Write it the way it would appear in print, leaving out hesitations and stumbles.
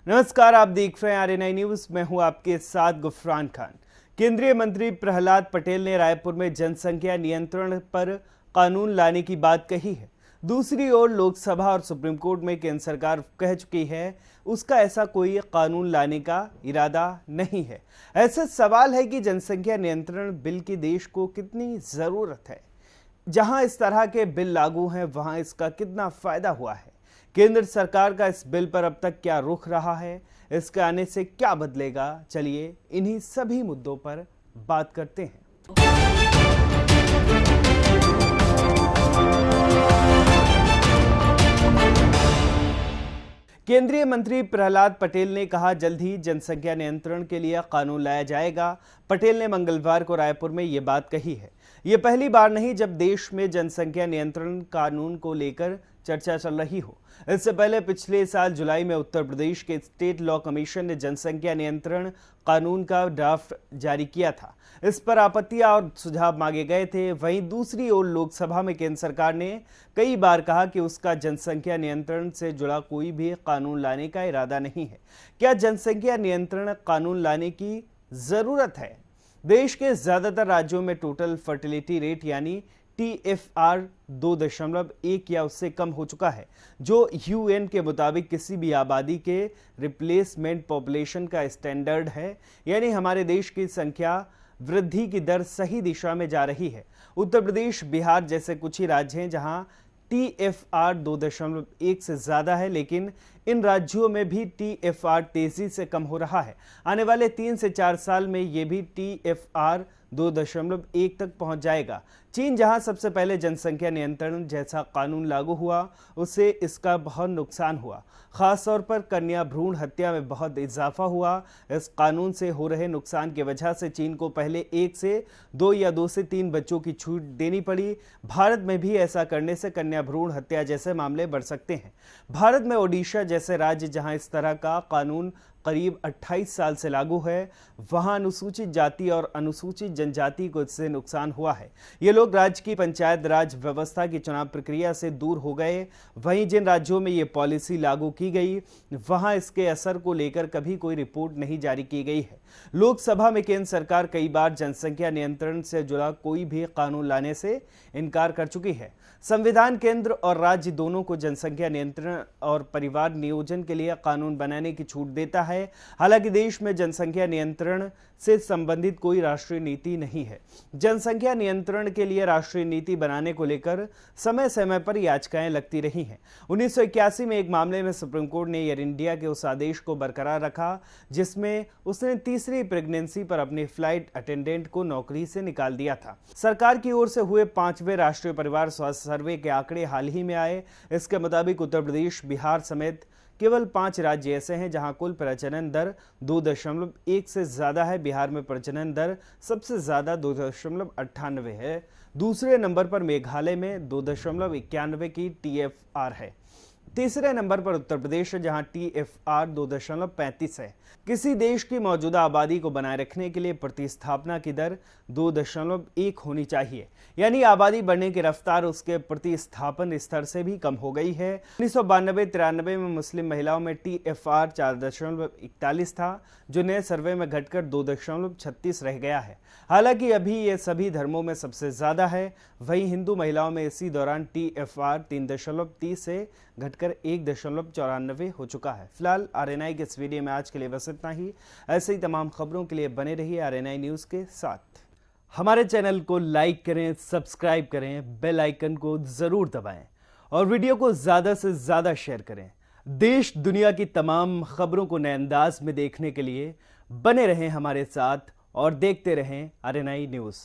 नमस्कार, आप देख रहे हैं आरएनआई न्यूज। मैं हूं आपके साथ गुफरान खान। केंद्रीय मंत्री प्रहलाद पटेल ने रायपुर में जनसंख्या नियंत्रण पर कानून लाने की बात कही है। दूसरी ओर लोकसभा और सुप्रीम कोर्ट में केंद्र सरकार कह चुकी है उसका ऐसा कोई कानून लाने का इरादा नहीं है। ऐसे सवाल है कि जनसंख्या नियंत्रण बिल की देश को कितनी जरूरत है। जहां इस तरह के बिल लागू हैं वहां इसका कितना फायदा हुआ है। केंद्र सरकार का इस बिल पर अब तक क्या रुख रहा है, इसके आने से क्या बदलेगा, चलिए इन्हीं सभी मुद्दों पर बात करते हैं। केंद्रीय मंत्री प्रहलाद पटेल ने कहा जल्द ही जनसंख्या नियंत्रण के लिए कानून लाया जाएगा। पटेल ने मंगलवार को रायपुर में ये बात कही है। ये पहली बार नहीं जब देश में जनसंख्या नियंत्रण कानून को लेकर चर्चा चल रही हो। इससे पहले पिछले साल जुलाई में उत्तर प्रदेश के स्टेट लॉ कमीशन ने जनसंख्या नियंत्रण कानून का ड्राफ्ट जारी किया था। इस पर आपत्तियां और सुझाव मांगे गए थे। वहीं दूसरी ओर लोकसभा में केंद्र सरकार ने कई बार कहा कि उसका जनसंख्या नियंत्रण से जुड़ा कोई भी कानून लाने का इरादा नहीं है। क्या जनसंख्या नियंत्रण कानून लाने की जरूरत है? देश के ज्यादातर राज्यों में टोटल फर्टिलिटी रेट यानी TFR 2.1 या उससे कम हो चुका है, जो UN के मुताबिक किसी भी आबादी के रिप्लेसमेंट पॉपुलेशन का स्टैंडर्ड है। यानी हमारे देश की संख्या वृद्धि की दर सही दिशा में जा रही है। उत्तर प्रदेश, बिहार जैसे कुछ ही राज्य हैं जहां TFR 2.1 से ज्यादा है, लेकिन इन राज्यों में भी TFR तेजी से कम हो रहा है। आने वाले 3 से 4 साल में यह भी TFR 2.1 तक पहुंच जाएगा। चीन जहां सबसे पहले जनसंख्या नियंत्रण जैसा कानून लागू हुआ, उससे इसका बहुत नुकसान हुआ। खासतौर पर कन्या भ्रूण हत्या में बहुत इजाफा हुआ। इस कानून से हो रहे नुकसान की वजह से चीन को पहले 1 से 2 या 2 से 3 बच्चों की छूट देनी पड़ी। भारत में भी ऐसा करने से कन्या भ्रूण हत्या जैसे मामले बढ़ सकते हैं। भारत में ओडिशा जैसे राज्य जहां इस तरह का कानून करीब 28 साल से लागू है, वहां अनुसूचित जाति और अनुसूचित जनजाति को इससे नुकसान हुआ है। ये लोग राज्य की पंचायत राज व्यवस्था की चुनाव प्रक्रिया से दूर हो गए। वहीं जिन राज्यों में ये पॉलिसी लागू की गई, वहां इसके असर को लेकर कभी कोई रिपोर्ट नहीं जारी की गई है। लोकसभा में केंद्र सरकार कई बार जनसंख्या नियंत्रण से जुड़ा कोई भी कानून लाने से इनकार कर चुकी है। संविधान केंद्र और राज्य दोनों को जनसंख्या नियंत्रण और परिवार नियोजन के लिए कानून बनाने की छूट देता है। हालांकि देश में जनसंख्या नियंत्रण से संबंधित कोई राष्ट्रीय नीति नहीं है। जनसंख्या नियंत्रण के लिए राष्ट्रीय नीति बनाने को लेकर समय समय पर याचिकाएं लगती रही हैं। 1981 में एक मामले में सुप्रीम कोर्ट ने एयर इंडिया के उस आदेश को बरकरार रखा जिसमें उसने तीसरी प्रेगनेंसी पर अपने फ्लाइट अटेंडेंट को नौकरी से निकाल दिया था। सरकार की ओर से हुए 5वें राष्ट्रीय परिवार स्वास्थ्य सर्वे के आंकड़े हाल ही में आए। इसके मुताबिक उत्तर प्रदेश, बिहार समेत केवल 5 राज्य ऐसे हैं जहां कुल प्रजनन दर 2.1 से ज्यादा है। बिहार में प्रजनन दर सबसे ज्यादा 2.98 है। दूसरे नंबर पर मेघालय में 2.91 की TFR है। तीसरे नंबर पर उत्तर प्रदेश है जहां TFR 2.35 है। किसी देश की मौजूदा आबादी को बनाए रखने के लिए प्रतिस्थापना की दर 2.1 होनी चाहिए, यानी आबादी बढ़ने की रफ्तार उसके प्रतिस्थापन स्तर से भी कम हो गई है। 1992-93 में मुस्लिम महिलाओं में TFR 4.41 था, जो नए सर्वे में घटकर 2.36 रह गया है। हालांकि अभी ये सभी धर्मों में सबसे ज्यादा है। वहीं हिंदू महिलाओं में इसी दौरान TFR 3.30 से घटकर 1.94 हो चुका है। फिलहाल आरएनआई के इस वीडियो में आज के लिए बस इतना ही। ऐसे ही तमाम खबरों के लिए बने रहिए आरएनआई न्यूज के साथ। हमारे चैनल को लाइक करें, सब्सक्राइब करें, बेल आइकन को जरूर दबाएं और वीडियो को ज्यादा से ज्यादा शेयर करें। देश दुनिया की तमाम खबरों को नए अंदाज में देखने के लिए बने रहें हमारे साथ और देखते रहें आरएनआई न्यूज।